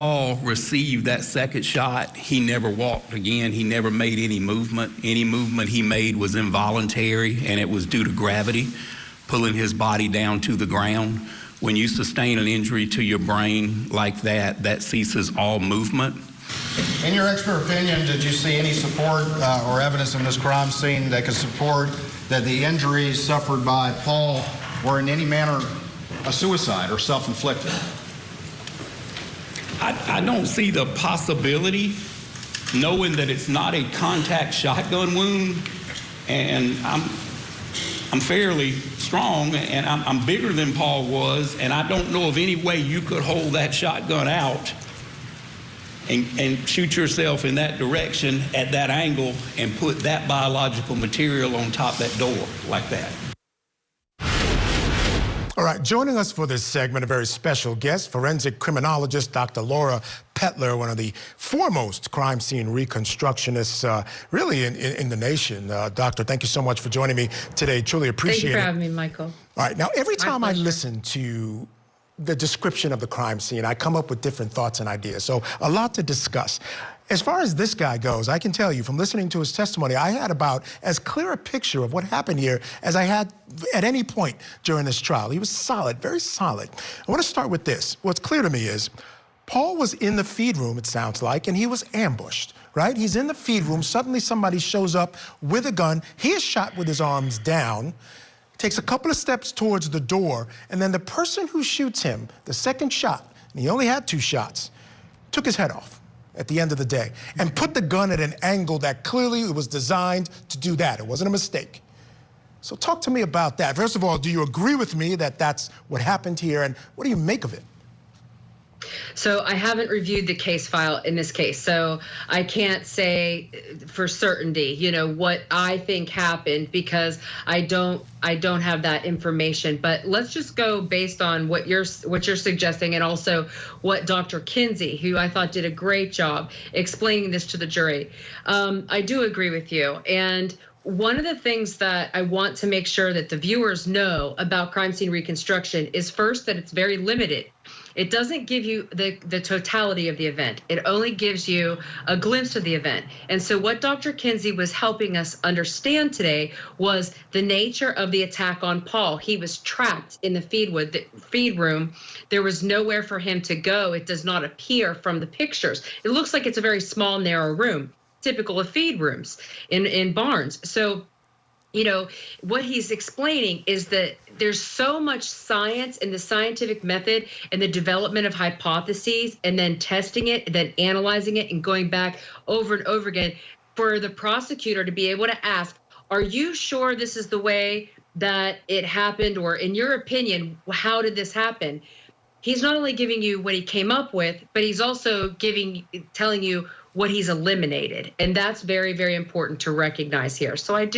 Paul received that second shot, he never walked again. He never made any movement. Any movement he made was involuntary, and it was due to gravity, pulling his body down to the ground. When you sustain an injury to your brain like that, that ceases all movement. In your expert opinion, did you see any support or evidence in this crime scene that could support that the injuries suffered by Paul were in any manner a suicide or self-inflicted? I don't see the possibility, knowing that it's not a contact shotgun wound, and I'm fairly strong, and I'm bigger than Paul was, and I don't know of any way you could hold that shotgun out and shoot yourself in that direction at that angle and put that biological material on top of that door like that. All right, joining us for this segment, a very special guest, forensic criminologist Dr. Laura Pettler, one of the foremost crime scene reconstructionists really in the nation. Doctor, thank you so much for joining me today. Truly appreciate it. Thank you for having me, Michael. All right, now every time I listen to the description of the crime scene, I come up with different thoughts and ideas. So a lot to discuss. As far as this guy goes, I can tell you from listening to his testimony, I had about as clear a picture of what happened here as I had at any point during this trial. He was solid, very solid. I want to start with this. What's clear to me is Paul was in the feed room, it sounds like, and he was ambushed, right? He's in the feed room. Suddenly somebody shows up with a gun. He is shot with his arms down, takes a couple of steps towards the door, and then the person who shoots him, the second shot, and he only had 2 shots, took his head off at the end of the day and put the gun at an angle that clearly it was designed to do that. It wasn't a mistake. So talk to me about that. First of all, do you agree with me that that's what happened here, and what do you make of it? So I haven't reviewed the case file in this case, so I can't say for certainty, you know, what I think happened, because I don't have that information. But let's just go based on what you're suggesting, and also what Dr. Kinsey, who I thought did a great job explaining this to the jury. I do agree with you. And one of the things that I want to make sure that the viewers know about crime scene reconstruction is, first, that it's very limited. It doesn't give you the totality of the event. It only gives you a glimpse of the event. And so what Dr. Kinsey was helping us understand today was the nature of the attack on Paul. He was trapped in the feed room. There was nowhere for him to go. It does not appear from the pictures. It looks like it's a very small, narrow room, typical of feed rooms in barns. So, you know, what he's explaining is that there's so much science in the scientific method and the development of hypotheses, and then testing it, and then analyzing it, and going back over and over again for the prosecutor to be able to ask, are you sure this is the way that it happened? Or in your opinion, how did this happen? He's not only giving you what he came up with, but he's also telling you what he's eliminated. And that's very, very important to recognize here. So I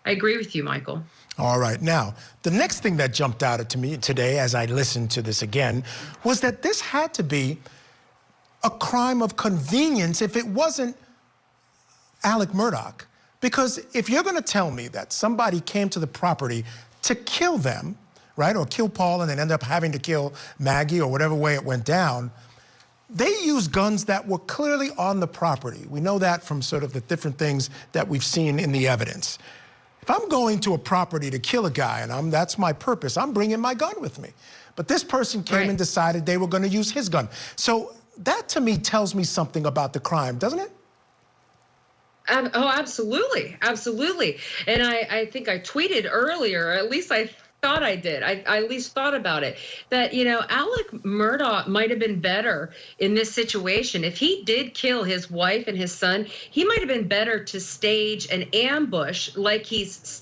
agree with you, Michael. All right. Now, the next thing that jumped out to me today as I listened to this again was that this had to be a crime of convenience if it wasn't Alec Murdaugh. Because if you're going to tell me that somebody came to the property to kill them, right, or kill Paul and then end up having to kill Maggie or whatever way it went down, they used guns that were clearly on the property. We know that from sort of the different things that we've seen in the evidence. If I'm going to a property to kill a guy and that's my purpose, I'm bringing my gun with me. But this person came and decided they were going to use his gun. So that to me tells me something about the crime, doesn't it? Oh, absolutely. Absolutely. And I think I tweeted earlier, or at least I thought I did. I at least thought about it, that, you know, Alec Murdaugh might have been better in this situation. If he did kill his wife and his son, he might have been better to stage an ambush like he's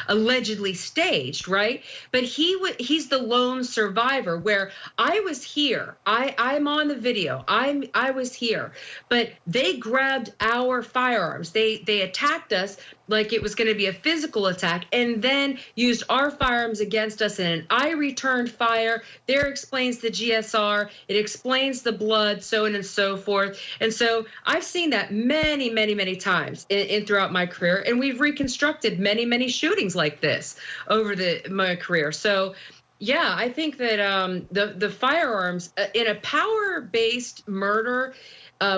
allegedly staged, right? But he's the lone survivor, where I was here. I'm on the video. I was here, but they grabbed our firearms. They attacked us like it was going to be a physical attack, and then used our firearms against us. And I returned fire. There explains the GSR. It explains the blood, so on and so forth. And so I've seen that many, many, many times in throughout my career, and we've reconstructed many, many shootings like this over my career. So Yeah, I think that the firearms in a power-based murder,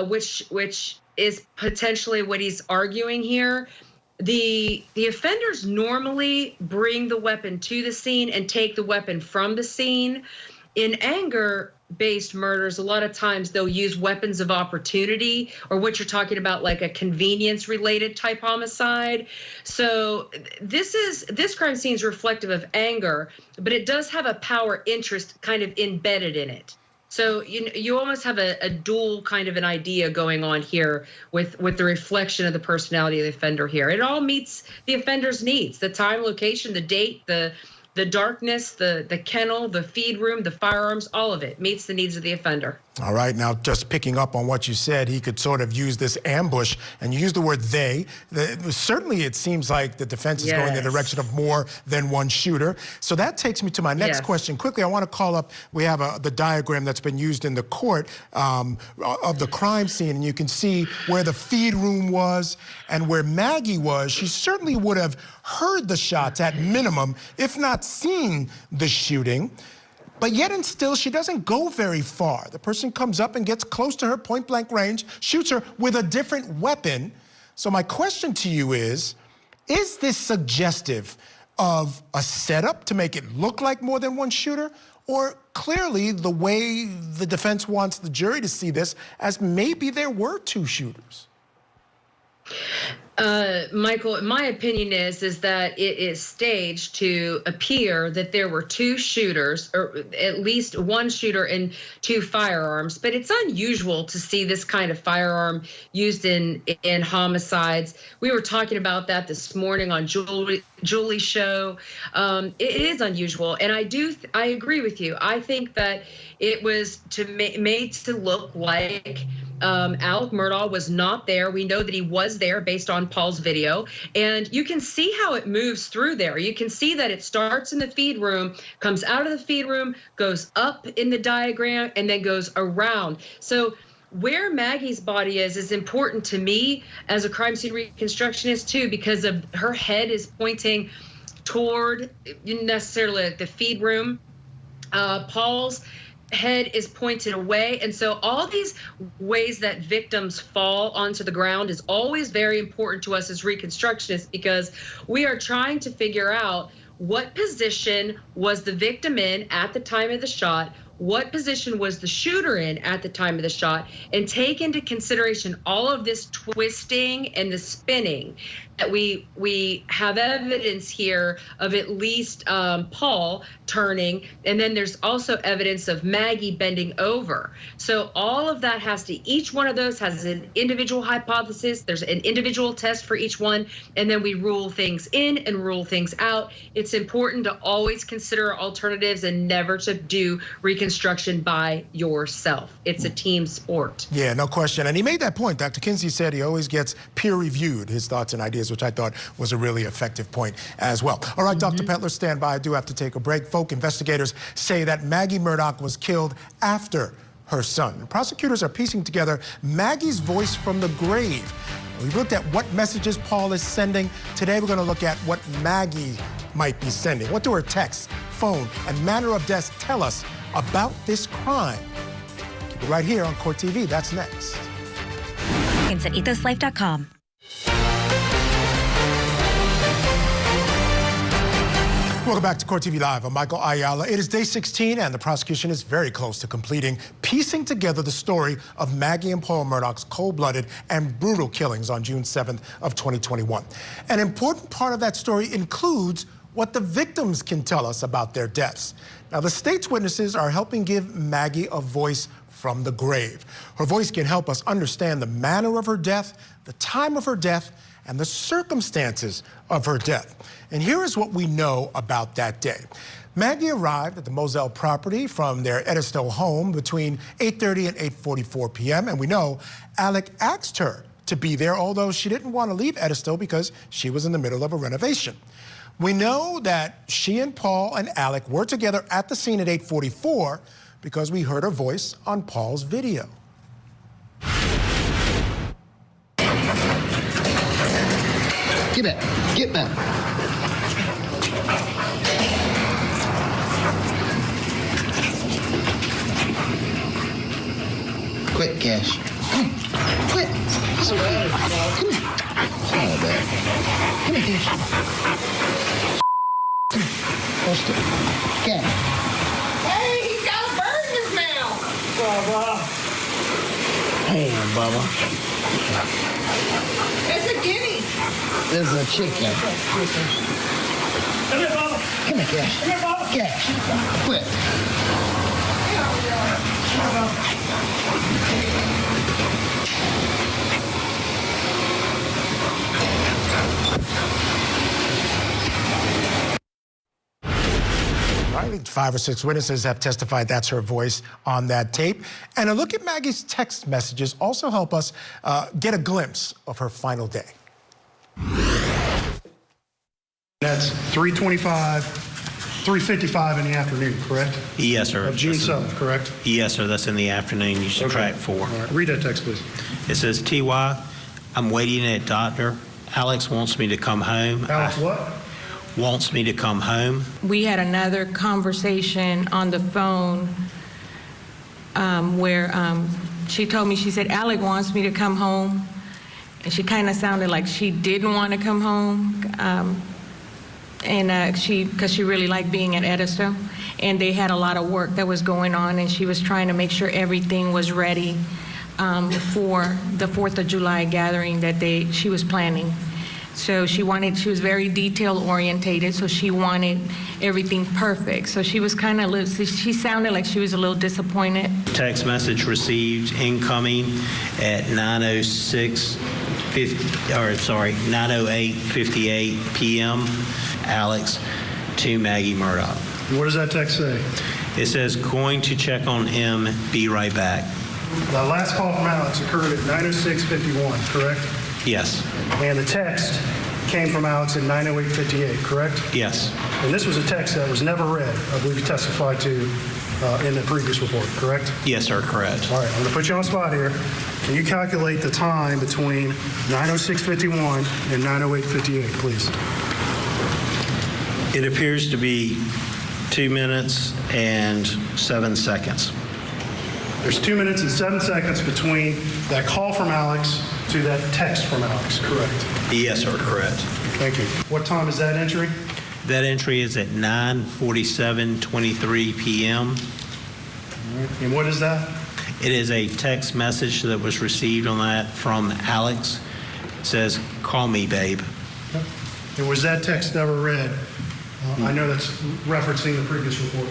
which is potentially what he's arguing here, the offenders normally bring the weapon to the scene and take the weapon from the scene. In anger-based murders, a lot of times they'll use weapons of opportunity, or what you're talking about, like a convenience-related type homicide. So this crime scene is reflective of anger, but it does have a power interest kind of embedded in it. So you almost have a dual kind of an idea going on here with the reflection of the personality of the offender here. It all meets the offender's needs: the time, location, the date, the darkness, the kennel, the feed room, the firearms, all of it meets the needs of the offender. All right, now just picking up on what you said, he could sort of use this ambush, and you use the word they. Certainly it seems like the defense is going in the direction of more than one shooter. So that takes me to my next question. Quickly, I want to call up, we have the diagram that's been used in the court of the crime scene, and you can see where the feed room was and where Maggie was. She certainly would have heard the shots at minimum, if not seen the shooting. But yet and still, she doesn't go very far. The person comes up and gets close to her, point blank range, shoots her with a different weapon. So my question to you is this suggestive of a setup to make it look like more than one shooter? Or clearly the way the defense wants the jury to see this as maybe there were two shooters? Michael, my opinion is that it is staged to appear that there were two shooters, or at least one shooter and two firearms. But it's unusual to see this kind of firearm used in homicides. We were talking about that this morning on Julie's show. It is unusual, and I agree with you. I think that it was made to look like Alec Murdaugh was not there. We know that he was there based on Paul's video, and you can see how it moves through there. You can see that it starts in the feed room, comes out of the feed room, goes up in the diagram, and then goes around. So where Maggie's body is important to me as a crime scene reconstructionist too, because of her head is pointing toward necessarily the feed room. Paul's head is pointed away, and so all these ways that victims fall onto the ground is always very important to us as reconstructionists, because we are trying to figure out what position was the victim in at the time of the shot, what position was the shooter in at the time of the shot, and take into consideration all of this twisting and the spinning. That we have evidence here of at least Paul turning, and then there's also evidence of Maggie bending over. So all of that each one of those has an individual hypothesis. There's an individual test for each one, and then we rule things in and rule things out. It's important to always consider alternatives and never to do reconstruction by yourself. It's a team sport. Yeah, no question. And he made that point. Dr. Kinsey said he always gets peer-reviewed, his thoughts and ideas, which I thought was a really effective point as well. All right, Dr. Pettler, stand by. I do have to take a break. Folk investigators say that Maggie Murdaugh was killed after her son. Prosecutors are piecing together Maggie's voice from the grave. We've looked at what messages Paul is sending. Today, we're going to look at what Maggie might be sending. What do her texts, phone, and manner of death tell us about this crime? Keep it right here on Court TV. That's next. It's at ethoslife.com. Welcome back to Court TV Live. I'm Michael Ayala. It is day 16, and the prosecution is very close to completing piecing together the story of Maggie and Paul Murdaugh's cold-blooded and brutal killings on June 7th of 2021. An important part of that story includes what the victims can tell us about their deaths. Now, the state's witnesses are helping give Maggie a voice from the grave. Her voice can help us understand the manner of her death, the time of her death, and the circumstances of her death. And here is what we know about that day. Maggie arrived at the Moselle property from their Edisto home between 8:30 and 8:44 p.m. And we know Alec asked her to be there, although she didn't want to leave Edisto because she was in the middle of a renovation. We know that she and Paul and Alec were together at the scene at 8:44 because we heard her voice on Paul's video. Get back. Get back. Quit, Cash. Come on. Quit. That's all right. Come here. It's not bad. Come here, Cash. Come here. Post it. Cash. Hey, he's got a bird in his mouth. Bubba. Hey, Bubba. It's a guinea. This is a chicken. Come here, Bubba. Come here, Cash. Come here, Bubba. Cash. Quit. I think 5 or 6 witnesses have testified that's her voice on that tape. And a look at Maggie's text messages also help us get a glimpse of her final day. That's 3:55 in the afternoon, correct? Yes, sir. Of June 7th, correct? Yes, sir. That's in the afternoon. You subtract 4. All right. Read that text, please. It says, TY, I'm waiting at doctor. Alex wants me to come home. Alex, what? Wants me to come home. We had another conversation on the phone where she told me, she said, Alex wants me to come home. And she kind of sounded like she didn't want to come home. Because she really liked being at Edison. And they had a lot of work that was going on, and she was trying to make sure everything was ready for the 4th of July gathering that she was planning. So she was very detail orientated, so she wanted everything perfect. So she was she sounded like she was a little disappointed. Text message received incoming at 9:08:58 p.m. Alex to Maggie Murdoch. What does that text say? It says, going to check on M, be right back. The last call from Alex occurred at 9:06:51, correct? Yes. And the text came from Alex at 9:08:58, correct? Yes. And this was a text that was never read, I believe you testified to in the previous report, correct? Yes, sir, correct. All right, I'm going to put you on the spot here. Can you calculate the time between 9:06:51 and 9:08:58, please? It appears to be 2 minutes and 7 seconds. There's 2 minutes and 7 seconds between that call from Alex to that text from Alex, correct? Yes, sir, correct. Thank you. What time is that entry? That entry is at 9:47:23 p.m. And what is that? It is a text message that was received on that from Alex. It says, call me, babe. And was that text never read? I know that's referencing the previous report.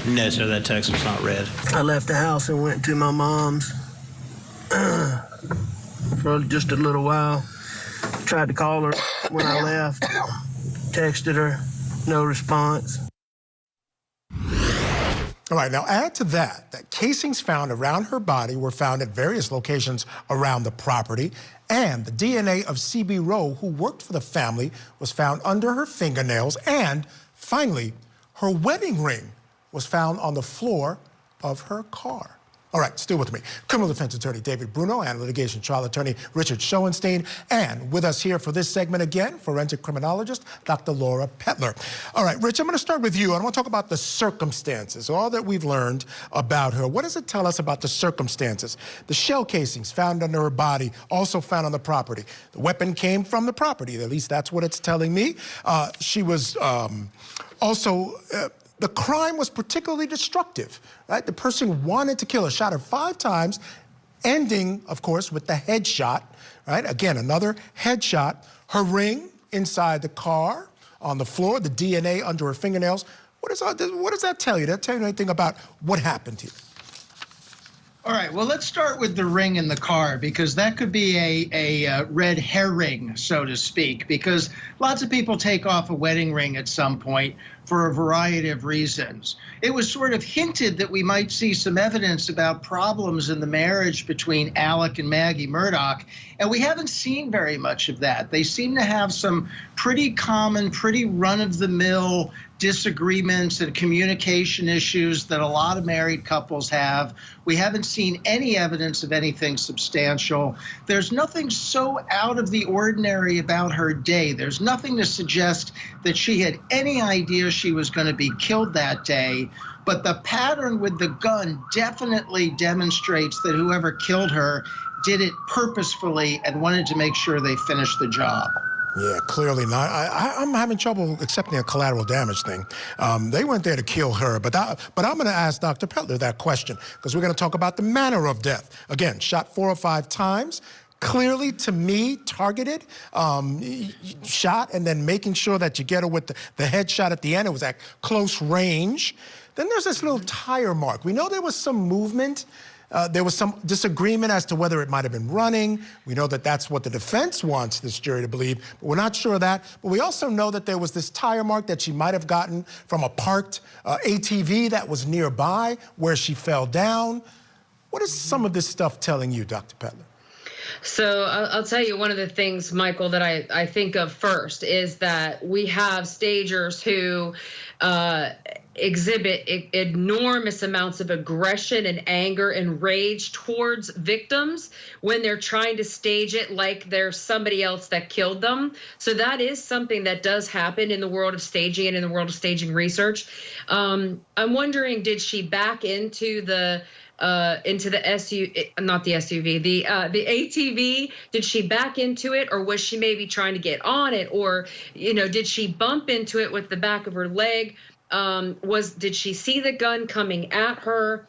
No, sir, that text was not read. I left the house and went to my mom's for just a little while. Tried to call her when I left. Texted her, no response. All right, now add to that casings found around her body were found at various locations around the property, and the DNA of C.B. Rowe, who worked for the family, was found under her fingernails, and finally, her wedding ring was found on the floor of her car. All right, still with me, criminal defense attorney David Bruno and litigation trial attorney Richard Schoenstein, and with us here for this segment again, forensic criminologist Dr. Laura Pettler. All right, Rich, I'm going to start with you. I want to talk about the circumstances, all that we've learned about her. What does it tell us about the circumstances? The shell casings found under her body, also found on the property. The weapon came from the property, at least that's what it's telling me. She was the crime was particularly destructive, right? The person wanted to kill her, shot her 5 times, ending, of course, with the headshot, right? Again, another headshot. Her ring inside the car, on the floor, the DNA under her fingernails. What does that tell you? Does that tell you anything about what happened here? All right, well, let's start with the ring in the car, because that could be a red herring, so to speak, because lots of people take off a wedding ring at some point for a variety of reasons. It was sort of hinted that we might see some evidence about problems in the marriage between Alec and Maggie Murdoch, and we haven't seen very much of that. They seem to have some pretty common, pretty run-of-the-mill disagreements and communication issues that a lot of married couples have. We haven't seen any evidence of anything substantial. There's nothing so out of the ordinary about her day. There's nothing to suggest that she had any idea she was going to be killed that day. but the pattern with the gun definitely demonstrates that whoever killed her did it purposefully and wanted to make sure they finished the job. Yeah, clearly not. I'm having trouble accepting a collateral damage thing. They went there to kill her, but I'm going to ask Dr. Pettler that question, because we're going to talk about the manner of death. Again, shot 4 or 5 times. Clearly, to me, targeted, shot, and then making sure that you get her with the headshot at the end. It was at close range. Then there's this little tire mark. We know there was some movement. There was some disagreement as to whether it might have been running. We know that that's what the defense wants this jury to believe, but we're not sure of that. But we also know that there was this tire mark that she might have gotten from a parked ATV that was nearby where she fell down. What is some of this stuff telling you, Dr. Pettler? So I'll tell you one of the things, Michael, that I think of first is that we have stagers who exhibit enormous amounts of aggression and anger and rage towards victims when they're trying to stage it like there's somebody else that killed them. So that is something that does happen in the world of staging and in the world of staging research. I'm wondering, did she back into the ATV? Did she back into it, or was she maybe trying to get on it, or did she bump into it with the back of her leg? Did she see the gun coming at her?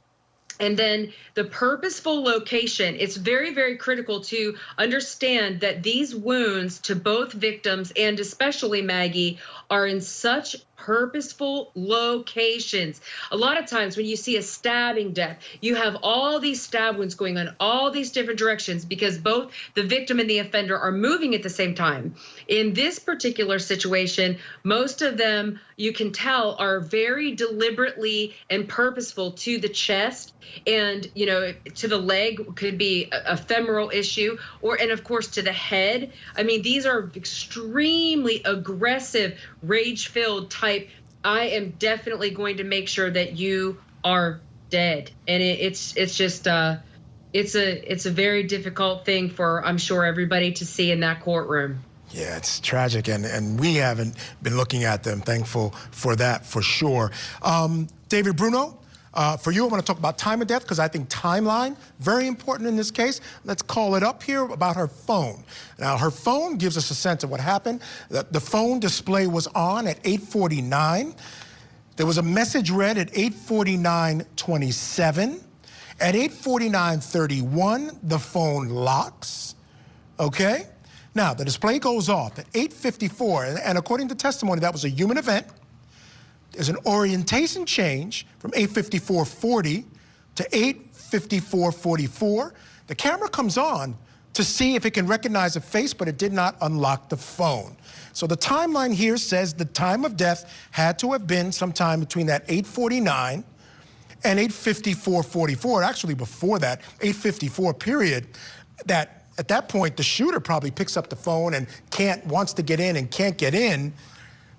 And then the purposeful location, it's very, very critical to understand that these wounds to both victims and especially Maggie are in such purposeful locations. A lot of times when you see a stabbing death, you have all these stab wounds going on all these different directions because both the victim and the offender are moving at the same time. In this particular situation, most of them, you can tell, are very deliberately and purposeful to the chest, and to the leg could be a femoral issue, and of course to the head. I mean, these are extremely aggressive, rage-filled type. I am definitely going to make sure that you are dead, and it's just it's a very difficult thing for, I'm sure, everybody to see in that courtroom. Yeah, it's tragic, and we haven't been looking at them. Thankful for that, for sure. David Bruno, for you, I want to talk about time of death because I think timeline, very important in this case. Let's call it up here about her phone. Now, her phone gives us a sense of what happened. The phone display was on at 8:49. There was a message read at 8:49:27. At 8:49:31, the phone locks, okay? Now, the display goes off at 8:54, and according to testimony, that was a human event. There's an orientation change from 8:54:40 to 8:54:44. The camera comes on to see if it can recognize a face, but it did not unlock the phone. So the timeline here says the time of death had to have been sometime between that 8:49 and 8:54:44, actually before that, 8:54 period, that at that point, the shooter probably picks up the phone and wants to get in and can't get in.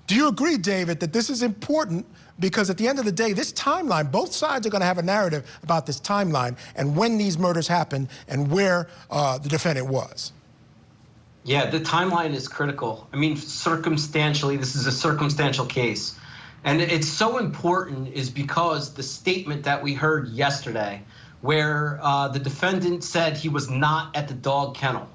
Do you agree, David, that this is important? Because at the end of the day, this timeline, both sides are going to have a narrative about this timeline and when these murders happened and where the defendant was. Yeah, the timeline is critical. I mean, circumstantially, this is a circumstantial case. And it's so important is because the statement that we heard yesterday, where the defendant said he was not at the dog kennel.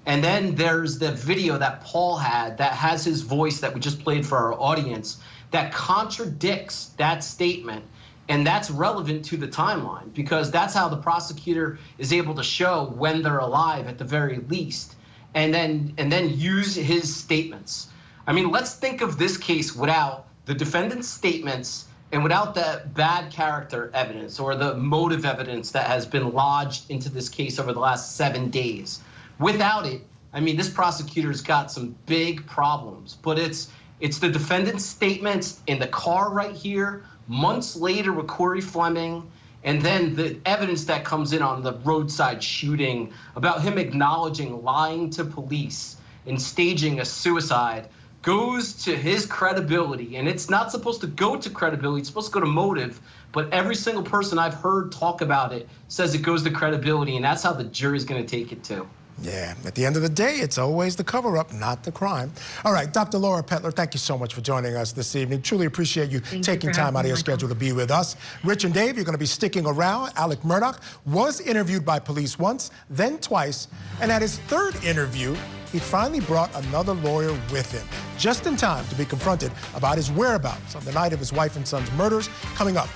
And then there's the video that Paul had that has his voice that we just played for our audience that contradicts that statement. And that's relevant to the timeline because that's how the prosecutor is able to show when they're alive at the very least, and then use his statements. I mean, let's think of this case without the defendant's statements and without the bad character evidence or the motive evidence that has been lodged into this case over the last 7 days. Without it, I mean, this prosecutor's got some big problems, but it's the defendant's statements in the car right here, months later with Corey Fleming, and then the evidence that comes in on the roadside shooting about him acknowledging lying to police and staging a suicide goes to his credibility. And it's not supposed to go to credibility, it's supposed to go to motive, but every single person I've heard talk about it says it goes to credibility, and that's how the jury's gonna take it too. Yeah, at the end of the day, it's always the cover-up, not the crime. All right, Dr. Laura Pettler, thank you so much for joining us this evening. Truly appreciate you taking time out of your schedule to be with us. Rich and Dave, you're going to be sticking around. Alec Murdoch was interviewed by police once, then twice, and at his third interview, he finally brought another lawyer with him, just in time to be confronted about his whereabouts on the night of his wife and son's murders. Coming up,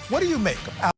what do you make of